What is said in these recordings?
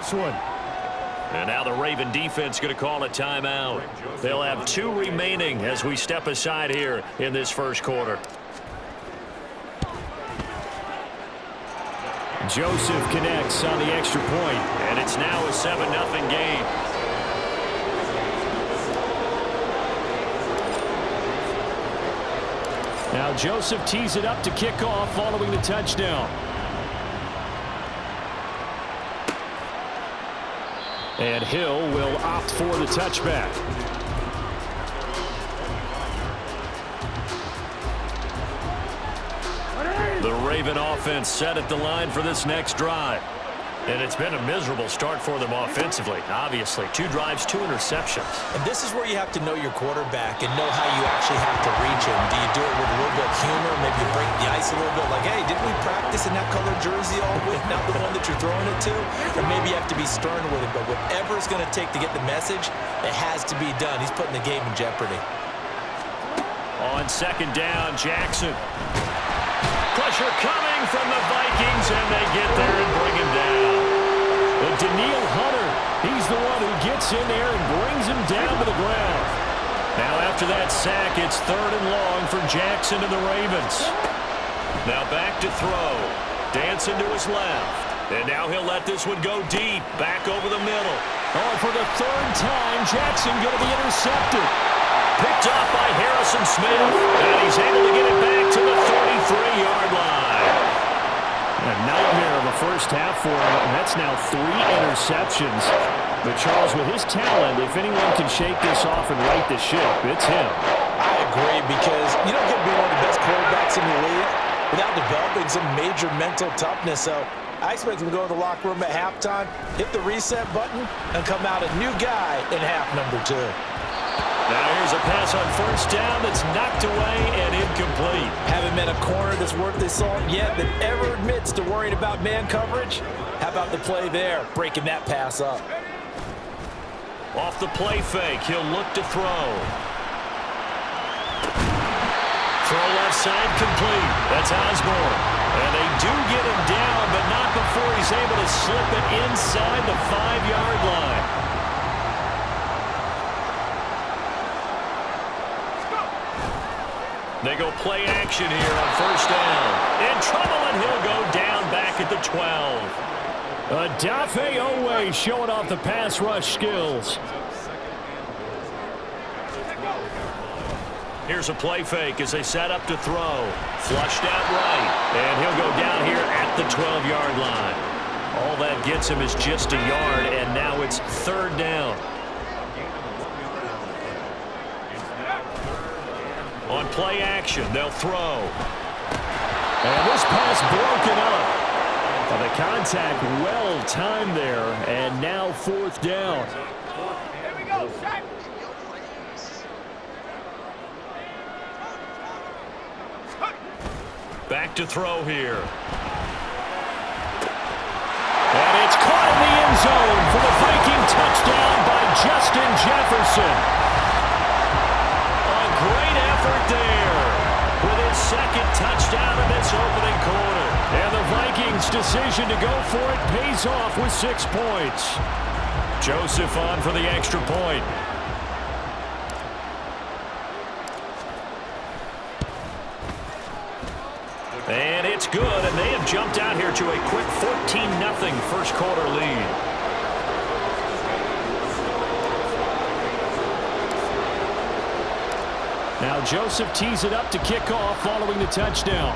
next one. And now the Raven defense going to call a timeout. They'll have 2 remaining as we step aside here in this first quarter. Joseph connects on the extra point. And it's now a 7-0 game. Now Joseph tees it up to kick off following the touchdown. And Hill will opt for the touchback. The Raven offense set at the line for this next drive. And it's been a miserable start for them offensively, obviously. 2 drives, 2 interceptions. And this is where you have to know your quarterback and know how you actually have to reach him. Do you do it with a little bit of humor? Maybe you break the ice a little bit like, hey, didn't we practice in that colored jersey all week? Not the one that you're throwing it to? Or maybe you have to be stern with him. But whatever it's going to take to get the message, it has to be done. He's putting the game in jeopardy. On second down, Jackson. Pressure coming from the Vikings, and they get there and bring him down. And Daniil Hunter, he's the one who gets in there and brings him down to the ground. Now after that sack, it's 3rd and long for Jackson and the Ravens. Now back to throw. Dancing to his left. And now he'll let this one go deep, back over the middle. Oh, for the 3rd time, Jackson going to be intercepted. Picked up by Harrison Smith. And he's able to get it back to the 33-yard line. A nightmare of a first half for him. And that's now 3 interceptions. But Charles, with his talent, if anyone can shake this off and right the ship, it's him. I agree, because you don't get to be one of the best quarterbacks in the league without developing some major mental toughness. So I expect him to go to the locker room at halftime, hit the reset button, and come out a new guy in half number 2. Now here's a pass on first down that's knocked away and incomplete. Haven't met a corner that's worth his salt yet that ever admits to worrying about man coverage. How about the play there, breaking that pass up? Off the play fake, he'll look to throw. Throw left side complete. That's Osborne. And they do get him down, but not before he's able to slip it inside the 5-yard line. They go play action here on first down. In trouble, and he'll go down back at the 12. Adafe Owe showing off the pass rush skills. Here's a play fake as they set up to throw. Flushed out right. And he'll go down here at the 12-yard line. All that gets him is just a yard, and now it's 3rd down. On play action, they'll throw. And this pass broken up. The contact well timed there, and now 4th down. Here we go, Shaq. Back to throw here. And it's caught in the end zone for the Viking touchdown by Justin Jefferson. Great effort there with his 2nd touchdown in this opening quarter. And the Vikings' decision to go for it pays off with 6 points. Joseph on for the extra point. And it's good, and they have jumped out here to a quick 14-0 first quarter lead. Now Joseph tees it up to kick off following the touchdown.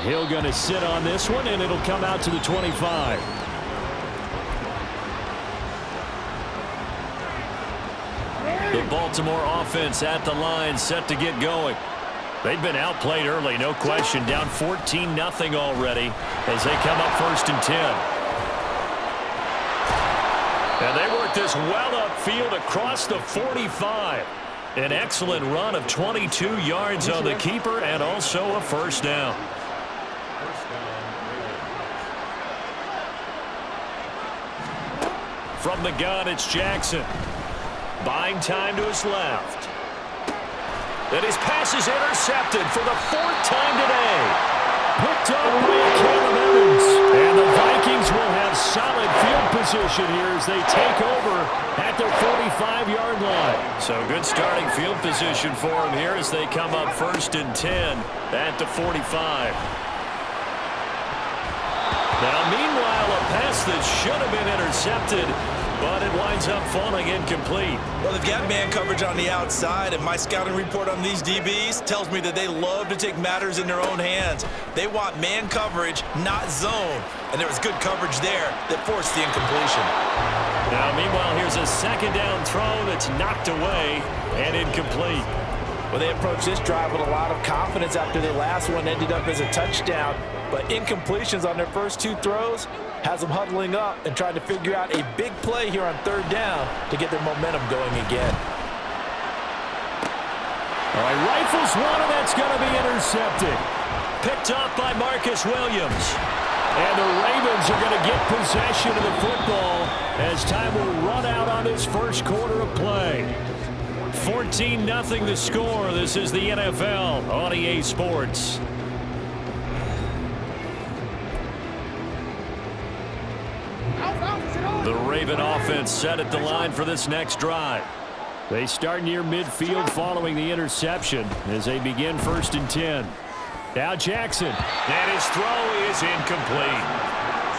Hill going to sit on this one, and it'll come out to the 25. The Baltimore offense at the line, set to get going. They've been outplayed early, no question. Down 14-0 already as they come up 1st and 10. And they work this well upfield across the 45. An excellent run of 22 yards on the keeper and also a first down. From the gun, it's Jackson. Buying time to his left. And his pass is intercepted for the 4th time today. Picked up by Caleb Evans. And the Vikings will have solid field position here as they take over at their 45-yard line. So good starting field position for them here as they come up 1st and 10 at the 45. Now, meanwhile, a pass that should have been intercepted, but it winds up falling incomplete. Well, they've got man coverage on the outside, and my scouting report on these DBs tells me that they love to take matters in their own hands. They want man coverage, not zone. And there was good coverage there that forced the incompletion. Now, meanwhile, here's a 2nd down throw that's knocked away and incomplete. Well, they approached this drive with a lot of confidence after their last one ended up as a touchdown. But incompletions on their first 2 throws has them huddling up and trying to figure out a big play here on 3rd down to get their momentum going again. All right, rifles one, and that's going to be intercepted. Picked up by Marcus Williams. And the Ravens are going to get possession of the football as time will run out on this first quarter of play. 14-0 the score. This is the NFL on EA Sports. The Raven offense set at the line for this next drive. They start near midfield following the interception as they begin 1st and 10. Now Jackson. And his throw is incomplete.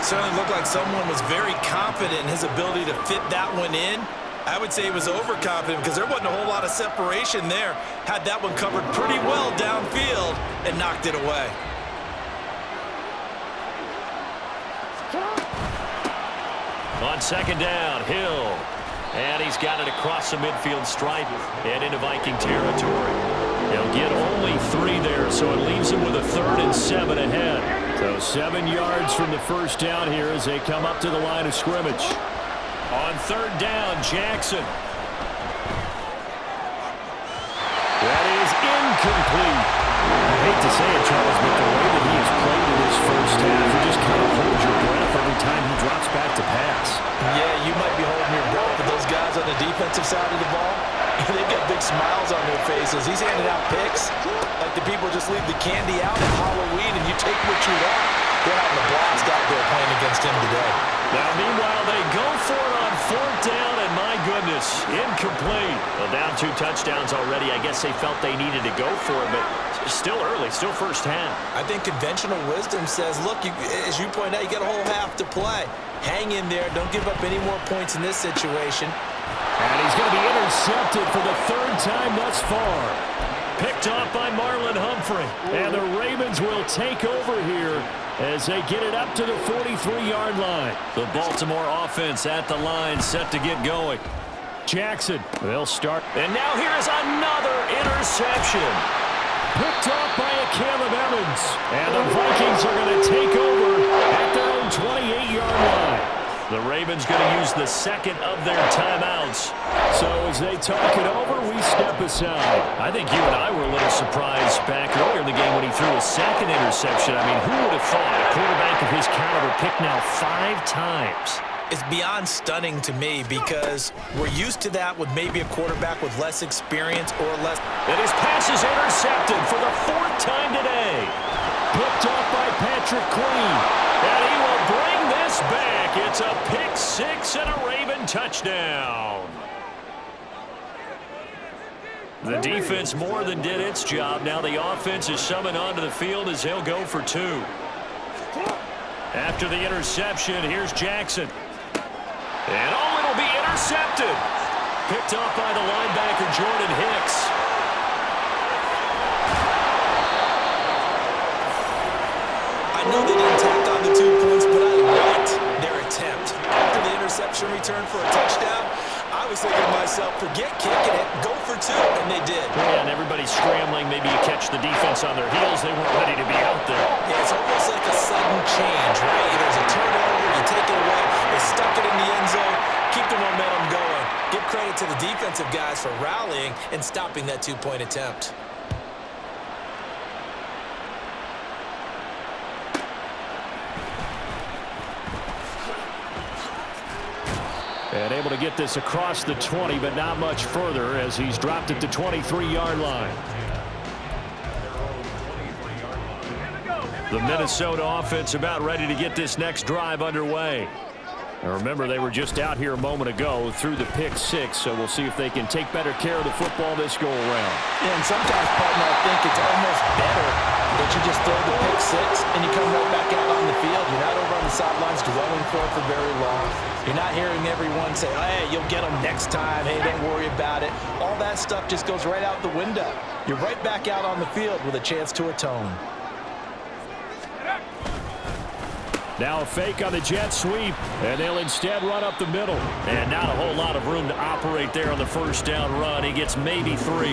Certainly looked like someone was very confident in his ability to fit that one in. I would say he was overconfident because there wasn't a whole lot of separation there. Had that one covered pretty well downfield and knocked it away. On 2nd down, Hill. And he's got it across the midfield stripe and into Viking territory. He'll get only 3 there, so it leaves him with a 3rd and 7 ahead. So 7 yards from the first down here as they come up to the line of scrimmage. On 3rd down, Jackson. That is incomplete. I hate to say it, Charles, but the way that he has played in his first half, you just kind of hold your breath every time he drops back to pass. Yeah, you might be holding your breath, but those guys on the defensive side of the ball, they've got big smiles on their faces. He's handing out picks like the people just leave the candy out at Halloween and you take what you want. They're having a blast out there playing against him today. Now, meanwhile, they go for it on 4th down, and my goodness, incomplete. Well, down 2 touchdowns already. I guess they felt they needed to go for it, but still early, still first half. I think conventional wisdom says, look, as you point out, you got a whole half to play. Hang in there. Don't give up any more points in this situation. And he's going to be intercepted for the 3rd time thus far. Picked off by Marlon Humphrey. And the Ravens will take over here as they get it up to the 43-yard line. The Baltimore offense at the line set to get going. Jackson, they'll start. And now here is another interception. Picked off by Caleb Evans. And the Vikings are going to take over at their own 28-yard line. The Ravens going to use the 2nd of their timeouts. So as they talk it over, we step aside. I think you and I were a little surprised back earlier in the game when he threw a 2nd interception. I mean, who would have thought a quarterback of his caliber picked now 5 times? It's beyond stunning to me because we're used to that with maybe a quarterback with less experience or less. And his pass is intercepted for the 4th time today. Picked off by Patrick Queen. And he will bring this back. It's a pick 6 and a Raven touchdown. The defense more than did its job. Now the offense is summoned onto the field as they'll go for 2. After the interception, here's Jackson. And it'll be intercepted. Picked off by the linebacker, Jordan Hicks. I know they didn't tack on the 2 points, but I liked their attempt. After the interception return for a touchdown, I was thinking to myself, forget kicking it, go for 2, and they did. Yeah, and everybody's scrambling. Maybe you catch the defense on their heels. They weren't ready to be out there. Yeah, it's almost like a sudden change, right? There's a turnover, you take it away, they stuck it in the end zone, keep the momentum going. Give credit to the defensive guys for rallying and stopping that 2-point attempt. And able to get this across the 20, but not much further as he's dropped it to 23-yard line. The Minnesota offense about ready to get this next drive underway. And remember, they were just out here a moment ago through the pick six, so we'll see if they can take better care of the football this go-around. Yeah, and sometimes, partner, I think it's almost better that you just throw the pick six and you come right back out on the field. You're not over on the sidelines dwelling for it for very long. You're not hearing everyone say, oh, hey, you'll get them next time. Hey, don't worry about it. All that stuff just goes right out the window. You're right back out on the field with a chance to atone. Now a fake on the jet sweep, and they'll instead run up the middle. And not a whole lot of room to operate there on the first down run. He gets maybe 3.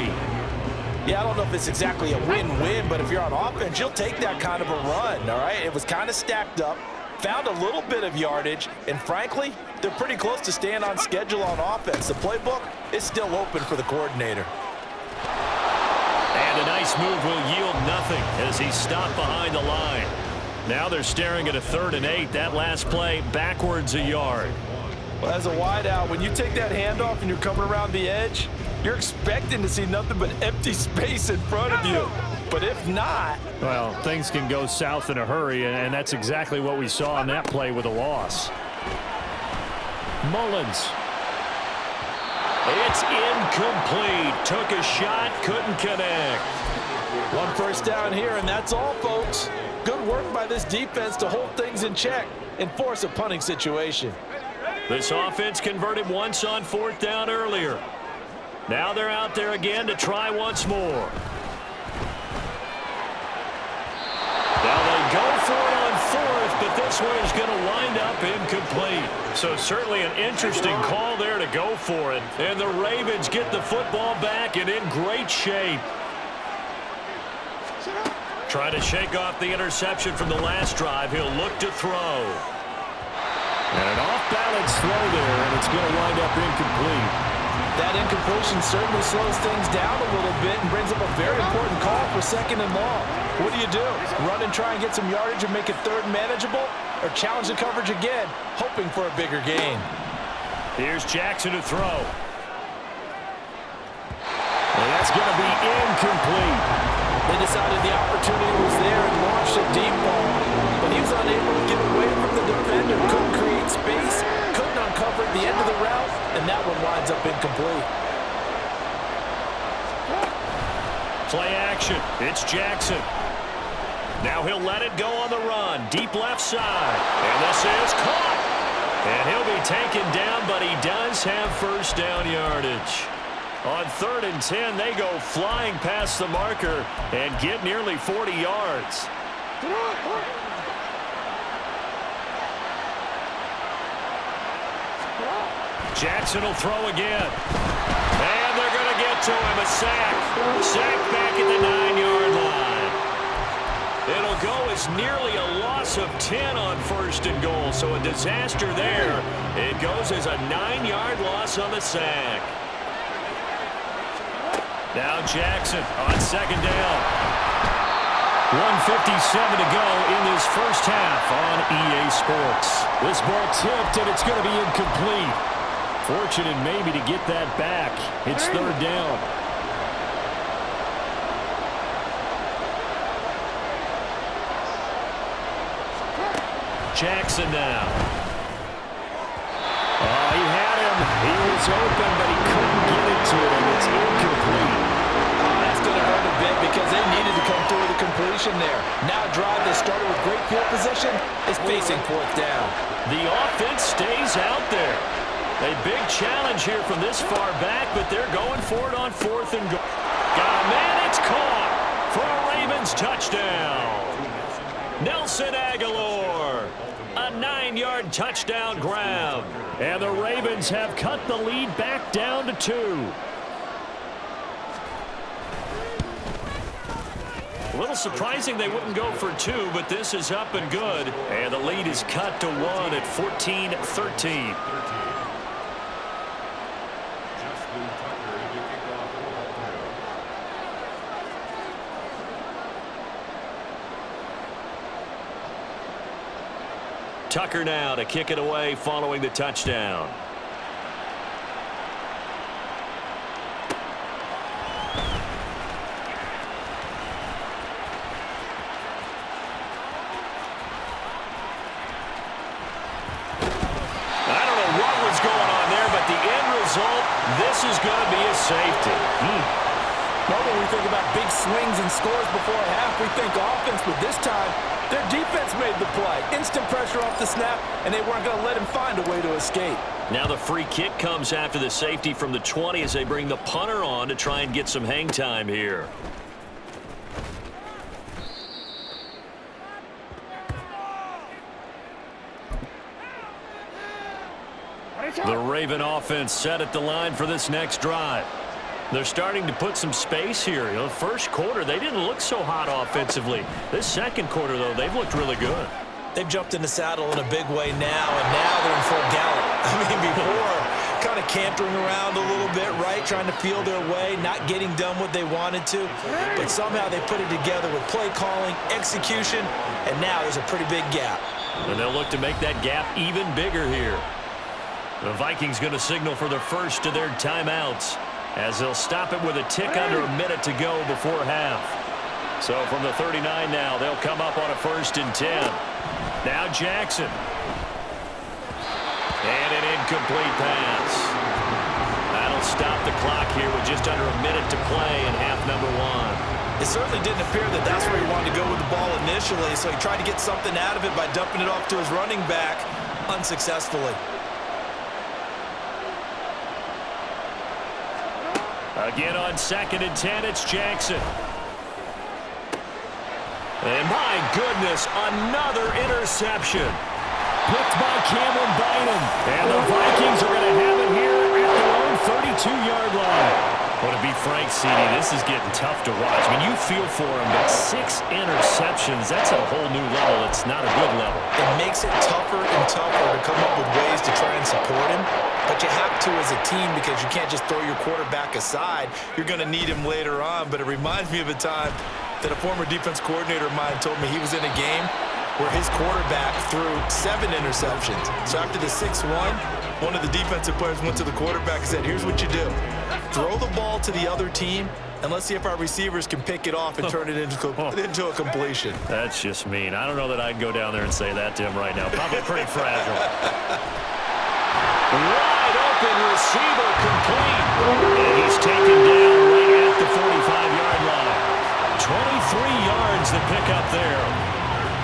Yeah, I don't know if it's exactly a win-win, but if you're on offense, you'll take that kind of a run, all right? It was kind of stacked up, found a little bit of yardage, and frankly, they're pretty close to staying on schedule on offense. The playbook is still open for the coordinator. And a nice move will yield nothing as he's stopped behind the line. Now they're staring at a 3rd and 8. That last play backwards a yard. Well, as a wideout, when you take that handoff and you're coming around the edge, you're expecting to see nothing but empty space in front of you. But if not... well, things can go south in a hurry, and that's exactly what we saw on that play with a loss. Mullins. It's incomplete. Took a shot, couldn't connect. 1 first down here, and that's all, folks. Good work by this defense to hold things in check and force a punting situation. This offense converted once on 4th down earlier. Now they're out there again to try once more. Now they go for it on 4th, but this one is going to wind up incomplete. So certainly an interesting call there to go for it. And the Ravens get the football back and in great shape. Trying to shake off the interception from the last drive. He'll look to throw. And an off-balance throw there, and it's going to wind up incomplete. That incompletion certainly slows things down a little bit and brings up a very important call for 2nd and long. What do? Run and try and get some yardage and make it 3rd manageable? Or challenge the coverage again, hoping for a bigger gain? Here's Jackson to throw. And that's going to be incomplete. They decided the opportunity was there and launched a deep ball, but he was unable to get away from the defender, couldn't create space, couldn't uncover the end of the route, and that one winds up incomplete. Play action. It's Jackson. Now he'll let it go on the run. Deep left side. And this is caught. And he'll be taken down, but he does have first down yardage. On 3rd and 10, they go flying past the marker and get nearly 40 yards. Jackson will throw again. And they're going to get to him. A sack. Sack back at the 9-yard line. It'll go as nearly a loss of 10 on 1st and goal. So a disaster there. It goes as a 9-yard loss on the sack. Now Jackson on 2nd down. 1:57 to go in this first half on EA Sports. This ball tipped, and it's going to be incomplete. Fortunate maybe to get that back. It's 3rd down. Jackson now. Oh, he had him. He was open, but he couldn't get it to him. It's incomplete. That's going to hurt a bit because they needed to come through with a completion there. Now a drive that started with great field position is facing 4th down. The offense stays out there. A big challenge here from this far back, but they're going for it on 4th and goal. Got a man, it's caught for a Ravens touchdown. Nelson Aguilar, a 9-yard touchdown grab. And the Ravens have cut the lead back down to 2. A little surprising they wouldn't go for 2, but this is up and good. And the lead is cut to 1 at 14-13. Tucker now to kick it away following the touchdown. is going to be a safety. Normally we think about big swings and scores before a half. We think offense, but this time their defense made the play. Instant pressure off the snap, and they weren't going to let him find a way to escape. Now the free kick comes after the safety from the 20 as they bring the punter on to try and get some hang time here. The Raven offense set at the line for this next drive. They're starting to put some space here. You know, first quarter, they didn't look so hot offensively. This second quarter, though, they've looked really good. They've jumped in the saddle in a big way now, and now they're in full gallop. I mean, before, kind of cantering around a little bit, right, trying to feel their way, not getting done what they wanted to. But somehow they put it together with play calling, execution, and now there's a pretty big gap. And they'll look to make that gap even bigger here. The Vikings going to signal for the first of their timeouts as they'll stop it with a tick under a minute to go before half. So from the 39 now, they'll come up on a 1st and 10. Now Jackson. And an incomplete pass. That'll stop the clock here with just under a minute to play in half number 1. It certainly didn't appear that that's where he wanted to go with the ball initially, so he tried to get something out of it by dumping it off to his running back unsuccessfully. Again on 2nd and 10, it's Jackson. And my goodness, another interception. Picked by Cameron Bynum. And the Vikings are going to have it here at their own 32-yard line. Well, to be frank, CD, this is getting tough to watch. I mean, you feel for him, but 6 interceptions, that's at a whole new level. It's not a good level. It makes it tougher and tougher to come up with ways to try and support him. But you have to as a team because you can't just throw your quarterback aside. You're going to need him later on. But it reminds me of a time that a former defense coordinator of mine told me he was in a game where his quarterback threw 7 interceptions. So after the 6-1, one of the defensive players went to the quarterback and said, here's what you do. Throw the ball to the other team, and let's see if our receivers can pick it off and turn it into a completion. That's just mean. I don't know that I'd go down there and say that to him right now. Probably pretty fragile. Wide open receiver complete. And he's taken down right at the 45-yard line. 23 yards to pick up there.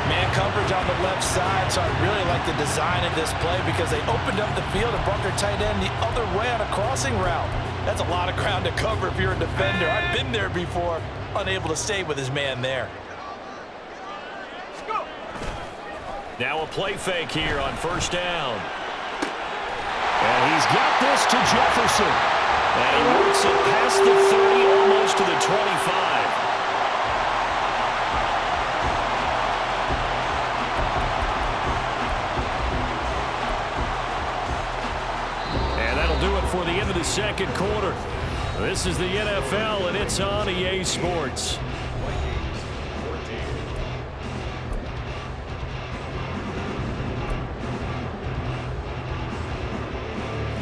Man coverage on the left side, so I really like the design of this play because they opened up the field and brought their tight end the other way on a crossing route. That's a lot of ground to cover if you're a defender. I've been there before, unable to stay with his man there. Now a play fake here on 1st down. And he's got this to Jefferson. And he works it past the 30, almost to the 25. Do it for the end of the second quarter. This is the NFL, and it's on EA Sports.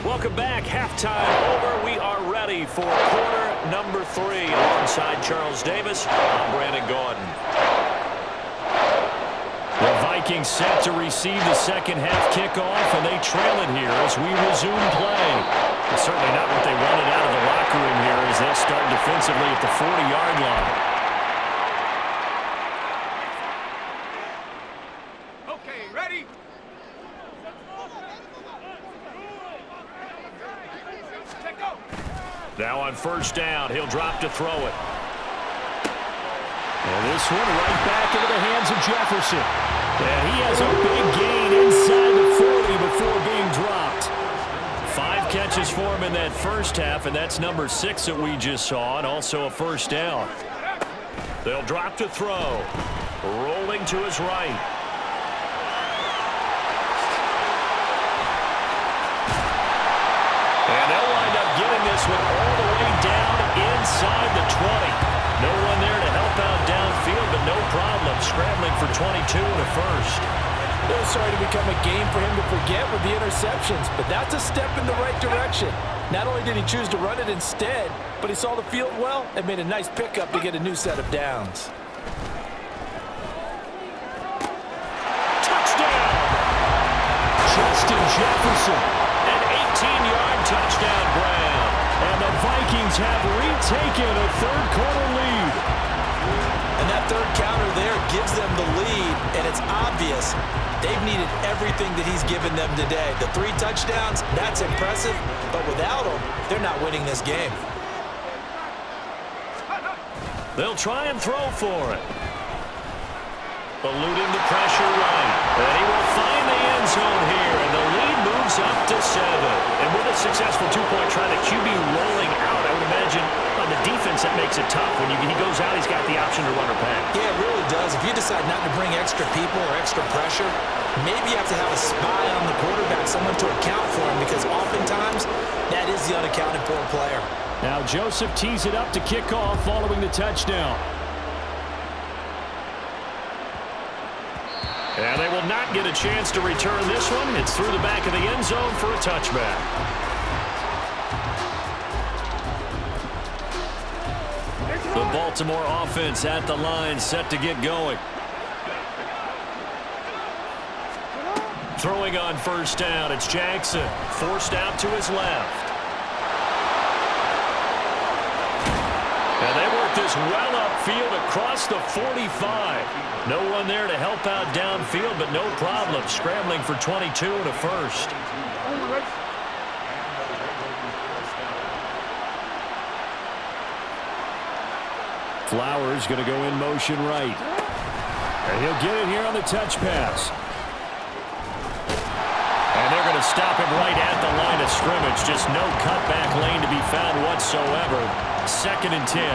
Welcome back. Halftime over. We are ready for quarter number 3. Alongside Charles Davis, I'm Brandon Gordon. The Vikings set to receive the second half kickoff, and they trail it here as we resume play. It's certainly not what they wanted out of the locker room here as they'll start defensively at the 40-yard line. Okay, ready? Check go. Now on 1st down, he'll drop to throw it. And this one right back into the hands of Jefferson. And he has a big gain inside the 40 before being dropped. 5 catches for him in that first half, and that's number 6 that we just saw, and also a 1st down. They'll drop to throw. Rolling to his right. And they'll wind up getting this one all the way down inside the 20. No one there to help out downfield, but no problem. Scrambling for 22 and a 1st. It was starting to become a game for him to forget with the interceptions, but that's a step in the right direction. Not only did he choose to run it instead, but he saw the field well and made a nice pickup to get a new set of downs. Touchdown! Justin Jefferson. An 18-yard touchdown grab. And the Vikings have retaken a third-quarter lead. And that third counter there gives them the lead, and it's obvious they've needed everything that he's given them today. The 3 touchdowns, that's impressive, but without them, they're not winning this game. They'll try and throw for it. Eluding the pressure right. And he will find the end zone here, and the lead moves up to 7. And with a successful 2-point try, the QB rolling out, I would imagine on the defense that makes it tough. When he goes out, he's got the option to run or pass. Yeah, it really does. If you decide not to bring extra people or extra pressure, maybe you have to have a spy on the quarterback, someone to account for him, because oftentimes that is the unaccounted for player. Now Joseph tees it up to kick off following the touchdown. And they will not get a chance to return this one. It's through the back of the end zone for a touchback. The Baltimore offense at the line, set to get going. Throwing on first down, it's Jackson. Forced out to his left. And they work this well upfield across the 45. No one there to help out downfield, but no problem. Scrambling for 22 and a first. Flowers going to go in motion right. And he'll get it here on the touch pass. And they're going to stop him right at the line of scrimmage. Just no cutback lane to be found whatsoever. 2nd and 10.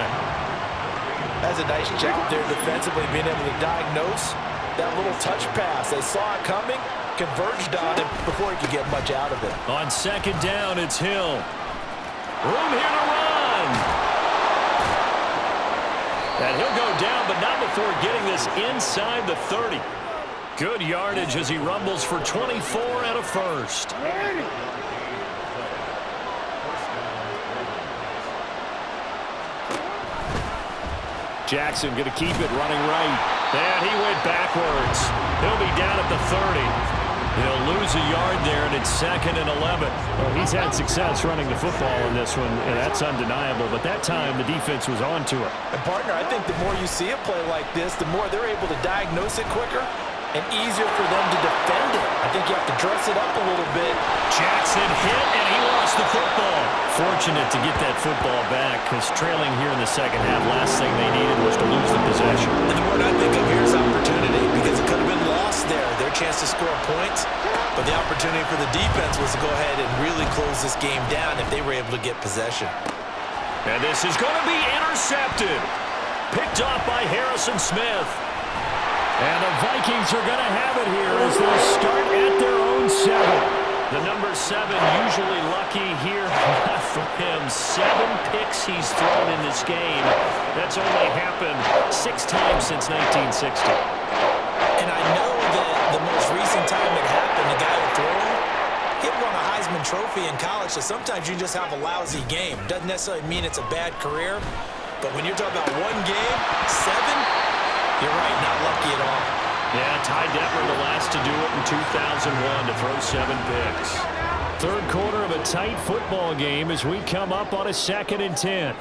That's a nice job there defensively, being able to diagnose that little touch pass. They saw it coming, converged on it before he could get much out of it. On 2nd down, it's Hill. Room here to run. And he'll go down, but not before getting this inside the 30. Good yardage as he rumbles for 24 and a first. Jackson going to keep it running right. And he went backwards. He'll be down at the 30. He'll lose a yard there, and it's 2nd and 11. Well, he's had success running the football in this one, and that's undeniable. But that time, the defense was on to it. And, partner, I think the more you see a play like this, the more they're able to diagnose it quicker and easier for them to defend it. I think you have to dress it up a little bit. Jackson hit, and he lost the football. Fortunate to get that football back, because trailing here in the second half, last thing they needed was to lose the possession. And the word I think of here is opportunity, because it could have been lost there, their chance to score points. But the opportunity for the defense was to go ahead and really close this game down if they were able to get possession. And this is going to be intercepted. Picked off by Harrison Smith. And the Vikings are going to have it here as they start at their own 7. The number 7 usually lucky here. Not for him. 7 picks he's thrown in this game. That's only happened 6 times since 1960. And I know that the most recent time it happened, the guy who threw him, he had won a Heisman Trophy in college, so sometimes you just have a lousy game. Doesn't necessarily mean it's a bad career, but when you're talking about one game, 7, you're right, not lucky at all. Yeah, Ty Detmer the last to do it in 2001 to throw 7 picks. Third quarter of a tight football game as we come up on a 2nd and 10.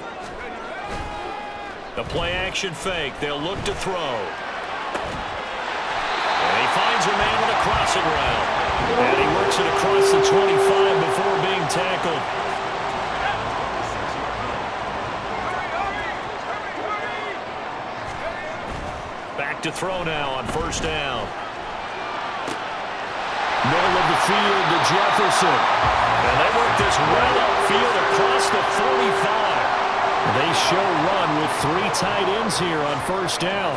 The play-action fake. They'll look to throw. And he finds a man with a crossing route. And he works it across the 25 before being tackled. Back to throw now on first down. Middle of the field to Jefferson. And they work this well upfield across the 45. They show run with 3 tight ends here on first down.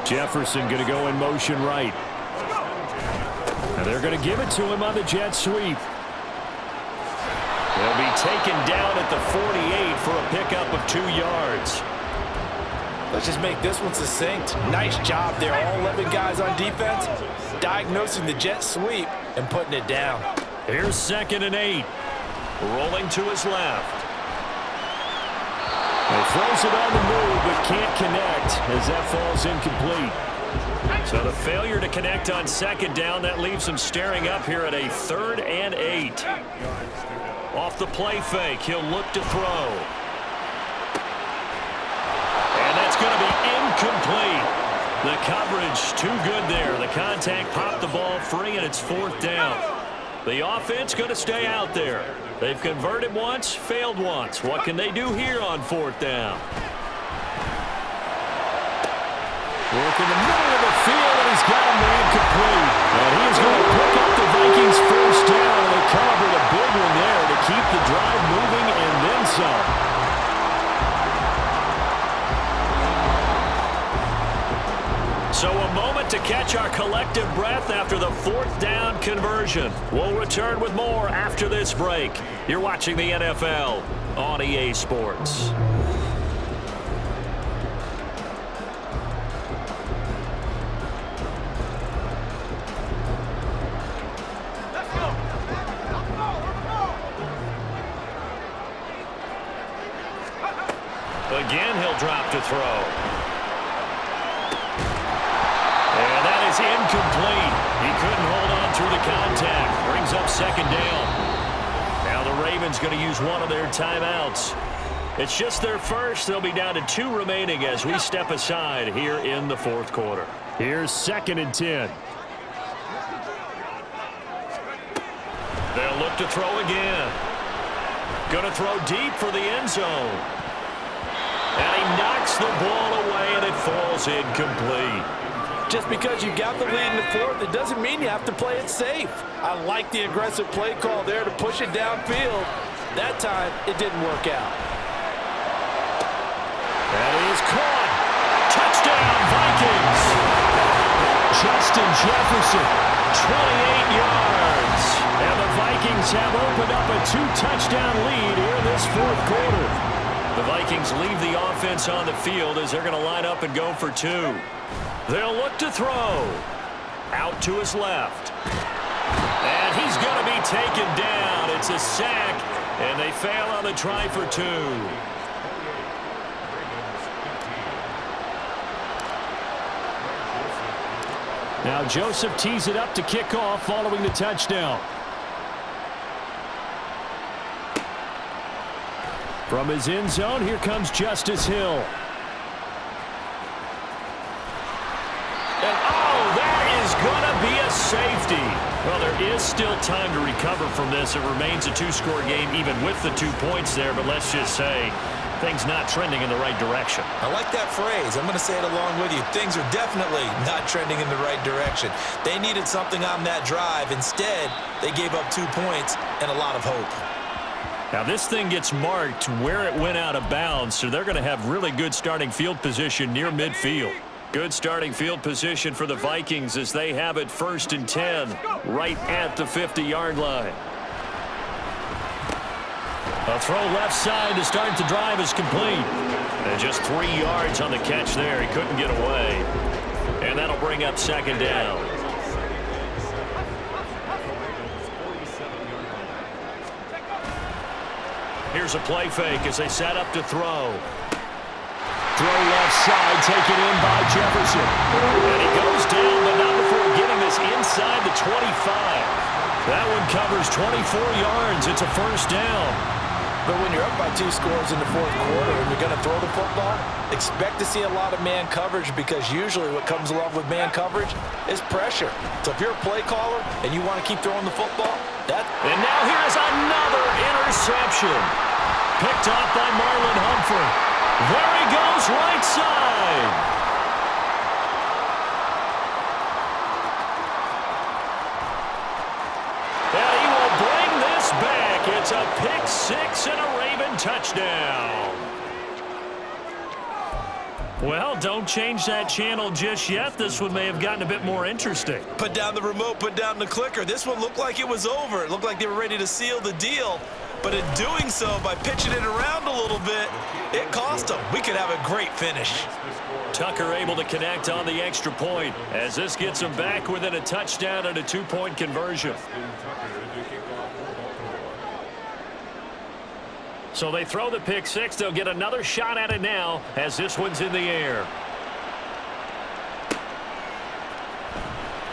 Jefferson going to go in motion right. And they're going to give it to him on the jet sweep. They'll be taken down at the 48 for a pickup of 2 yards. Let's just make this one succinct. Nice job there, all 11 guys on defense, diagnosing the jet sweep and putting it down. Here's 2nd and 8. Rolling to his left. He throws it on the move, but can't connect as that falls incomplete. So the failure to connect on 2nd down, that leaves him staring up here at a 3rd and 8. Off the play fake, he'll look to throw. And that's going to be incomplete. The coverage too good there. The contact popped the ball free, and it's 4th down. The offense going to stay out there. They've converted once, failed once. What can they do here on 4th down? Work in the middle of the field, and he's got a man complete. And he's going to pick up the Vikings' first down, and they come up with a big one there to keep the drive moving and then some. So a moment to catch our collective breath after the 4th down conversion. We'll return with more after this break. You're watching the NFL on EA Sports. Again, he'll drop to throw. And that is incomplete. He couldn't hold on through the contact. Brings up 2nd down. Now the Ravens going to use one of their timeouts. It's just their first. They'll be down to 2 remaining as we step aside here in the 4th quarter. Here's 2nd and 10. They'll look to throw again. Going to throw deep for the end zone. And he knocks the ball away, and it falls incomplete. Just because you got the lead in the 4th, it doesn't mean you have to play it safe. I like the aggressive play call there to push it downfield. That time, it didn't work out. That is caught. Touchdown, Vikings. Justin Jefferson, 28 yards. And the Vikings have opened up a 2-touchdown lead here in this 4th quarter. The Vikings leave the offense on the field as they're going to line up and go for 2. They'll look to throw. Out to his left. And he's going to be taken down. It's a sack, and they fail on the try for 2. Now Joseph tees it up to kick off following the touchdown. From his end zone, here comes Justice Hill. And oh, that is going to be a safety. Well, there is still time to recover from this. It remains a 2-score game even with the 2 points there, but let's just say things not trending in the right direction. I like that phrase. I'm going to say it along with you. Things are definitely not trending in the right direction. They needed something on that drive. Instead, they gave up 2 points and a lot of hope. Now, this thing gets marked where it went out of bounds, so they're going to have really good starting field position near midfield. Good starting field position for the Vikings as they have it 1st and 10 right at the 50-yard line. A throw left side to start the drive is complete. And just 3 yards on the catch there. He couldn't get away. And that'll bring up 2nd down. Here's a play fake as they set up to throw. Throw left side, taken in by Jefferson. And he goes down, but not before getting this inside the 25. That one covers 24 yards. It's a 1st down. But when you're up by 2 scores in the 4th quarter and you're going to throw the football, expect to see a lot of man coverage because usually what comes along with man coverage is pressure. So if you're a play caller and you want to keep throwing the football, And now here is another interception. Picked off by Marlon Humphrey. There he goes right side. And he will bring this back. It's a pick 6 and a Raven touchdown. Well, don't change that channel just yet. This one may have gotten a bit more interesting. Put down the remote, put down the clicker. This one looked like it was over. It looked like they were ready to seal the deal. But in doing so, by pitching it around a little bit, it cost them. We could have a great finish. Tucker able to connect on the extra point as this gets him back within a touchdown and a 2-point conversion. So they throw the pick 6. They'll get another shot at it now as this one's in the air.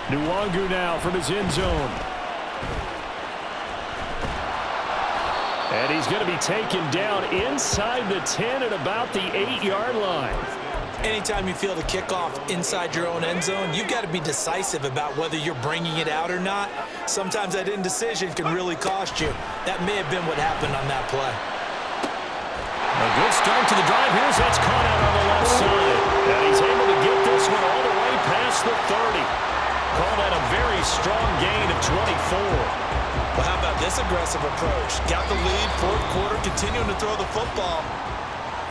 Nwangu now from his end zone. And he's going to be taken down inside the 10 at about the 8-yard line. Anytime you feel the kickoff inside your own end zone, you've got to be decisive about whether you're bringing it out or not. Sometimes that indecision can really cost you. That may have been what happened on that play. A good start to the drive. Here's that's caught out on the left side. And he's able to get this one all the way past the 30. Call that a very strong gain of 24. Well, how about this aggressive approach? Got the lead, fourth quarter, continuing to throw the football.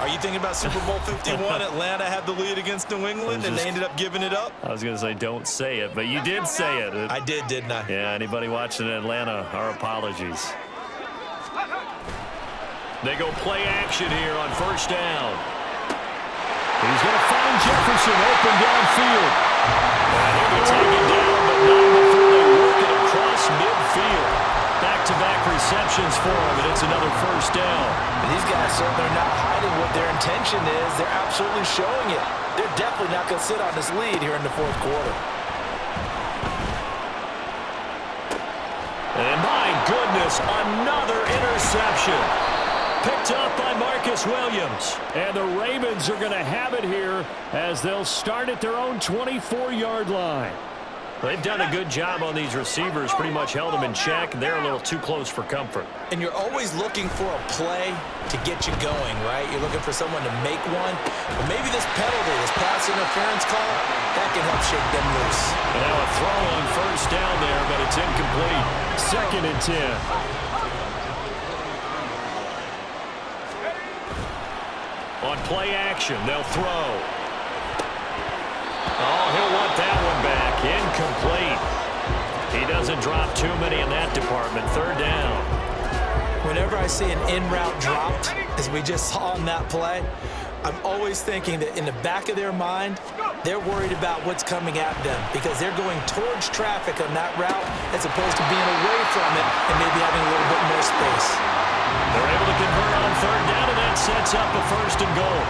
Are you thinking about Super Bowl 51? Atlanta had the lead against New England, and they ended up giving it up? I was going to say don't say it, but you did say it. I did, didn't I? Yeah, anybody watching Atlanta, our apologies. They go play action here on first down. He's going to find Jefferson open downfield. And he'll be taken down, but not before they work it across midfield. Back-to-back receptions for him, and it's another first down. These guys certainly are not hiding what their intention is. They're absolutely showing it. They're definitely not going to sit on this lead here in the fourth quarter. And my goodness, another interception. Picked up by Marcus Williams. And the Ravens are going to have it here as they'll start at their own 24-yard line. They've done a good job on these receivers, pretty much held them in check. They're a little too close for comfort. And you're always looking for a play to get you going, right? You're looking for someone to make one. But maybe this penalty, this pass interference call, that can help shake them loose. Now a throw on first down there, but it's incomplete. 2nd and 10. On play action, they'll throw. Oh, he'll want that one back. Incomplete. He doesn't drop too many in that department. 3rd down. Whenever I see an in-route dropped, as we just saw on that play, I'm always thinking that in the back of their mind, they're worried about what's coming at them because they're going towards traffic on that route as opposed to being away from it and maybe having a little bit more space. They're able to convert on 3rd down, and that sets up a 1st and goal.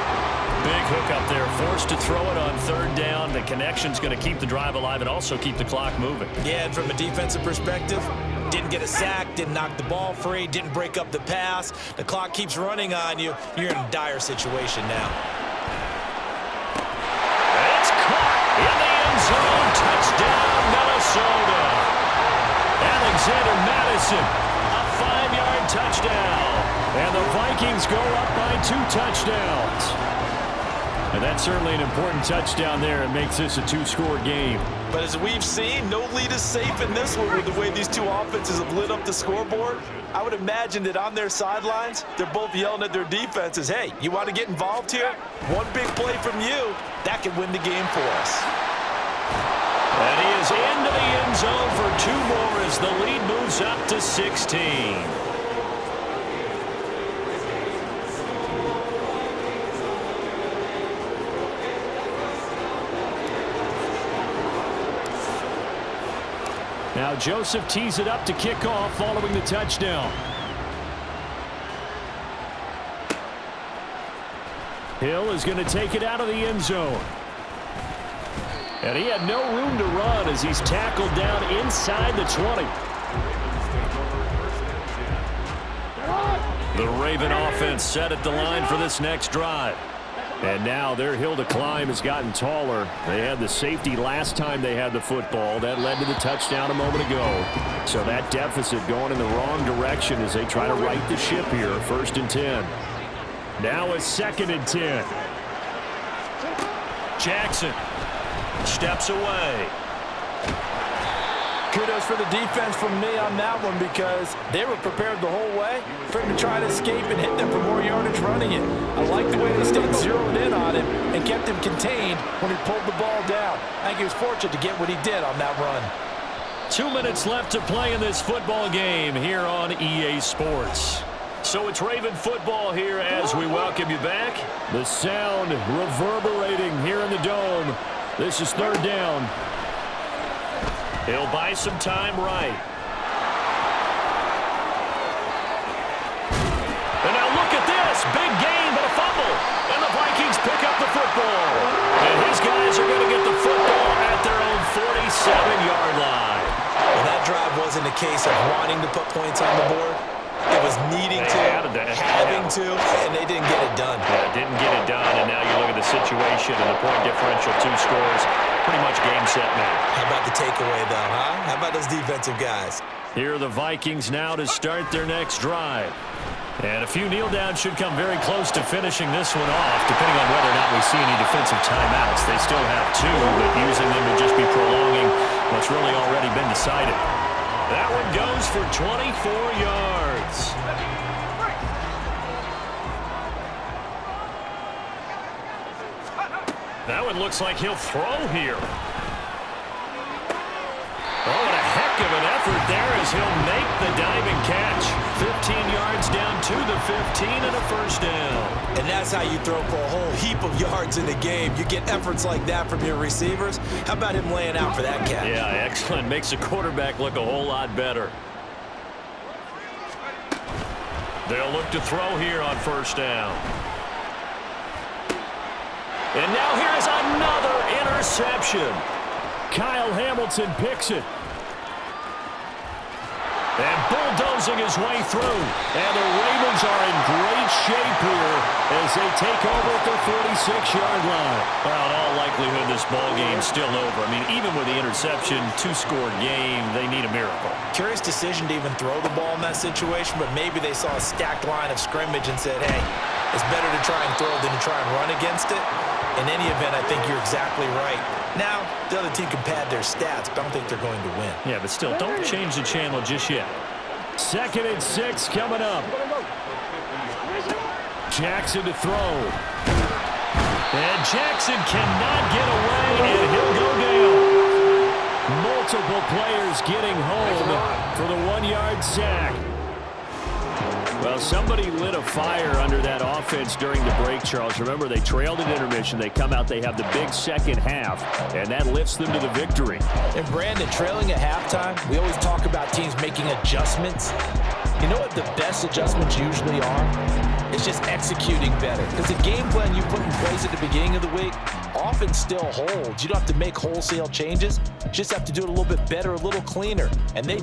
Big hook up there, forced to throw it on 3rd down. The connection's going to keep the drive alive and also keep the clock moving. Yeah, and from a defensive perspective, didn't get a sack, didn't knock the ball free, didn't break up the pass. The clock keeps running on you. You're in a dire situation now. It's caught in the end zone. Touchdown, Minnesota. Alexander Madison, a 5-yard touchdown. And the Vikings go up by 2 touchdowns. And that's certainly an important touchdown there. It makes this a 2-score game. But as we've seen, no lead is safe in this one with the way these two offenses have lit up the scoreboard. I would imagine that on their sidelines, they're both yelling at their defenses, hey, you want to get involved here? One big play from you, that could win the game for us. And he is into the end zone for 2 more as the lead moves up to 16. Now Joseph tees it up to kick off following the touchdown. Hill is going to take it out of the end zone. And he had no room to run as he's tackled down inside the 20. The Raven offense set at the line for this next drive. And now their hill to climb has gotten taller. They had the safety last time they had the football. That led to the touchdown a moment ago. So that deficit going in the wrong direction as they try to right the ship here. 1st and 10. Now it's 2nd and 10. Jackson steps away. Kudos for the defense from me on that one because they were prepared the whole way for him to try to escape and hit them for more yardage running it. I like the way they stayed zeroed in on him and kept him contained when he pulled the ball down. I think he was fortunate to get what he did on that run. 2 minutes left to play in this football game here on EA Sports. So it's Raven football here as we welcome you back. The sound reverberating here in the dome. This is 3rd down. He'll buy some time right. And now look at this. Big gain, but a fumble. And the Vikings pick up the football. And his guys are going to get the football at their own 47-yard line. Well, that drive wasn't a case of wanting to put points on the board. It was needing to, having to, and they didn't get it done. Yeah, didn't get it done, and now you look at the situation and the point differential, 2 scores, pretty much game, set, match. How about the takeaway, though, huh? How about those defensive guys? Here are the Vikings now to start their next drive. And a few kneel downs should come very close to finishing this one off, depending on whether or not we see any defensive timeouts. They still have 2, but using them would just be prolonging what's really already been decided. That one goes for 24 yards. That one looks like he'll throw here. Oh, what a heck of an effort there as he'll make the diving catch. 15 yards down to the 15 and a first down. And that's how you throw for a whole heap of yards in the game. You get efforts like that from your receivers. How about him laying out for that catch? Yeah, excellent. Makes the quarterback look a whole lot better. They'll look to throw here on first down. And now here is another interception. Kyle Hamilton picks it. And bulldozing his way through. And the Ravens are in great shape here as they take over at the 46-yard line. Well, in all likelihood, this ball game's still over. I mean, even with the interception, 2-score game, they need a miracle. Curious decision to even throw the ball in that situation, but maybe they saw a stacked line of scrimmage and said, hey, it's better to try and throw than to try and run against it. In any event, I think you're exactly right. Now, the other team can pad their stats, but I don't think they're going to win. Yeah, but still, don't change the channel just yet. 2nd and 6 coming up. Jackson to throw. And Jackson cannot get away, and he'll go down. Multiple players getting home for the 1-yard sack. Well, somebody lit a fire under that offense during the break, Charles. Remember, they trailed at intermission. They come out, they have the big second half, and that lifts them to the victory. And, Brandon, trailing at halftime, we always talk about teams making adjustments. You know what the best adjustments usually are? It's just executing better. because the game plan you put in place at the beginning of the week often still holds. You don't have to make wholesale changes. You just have to do it a little bit better, a little cleaner. And they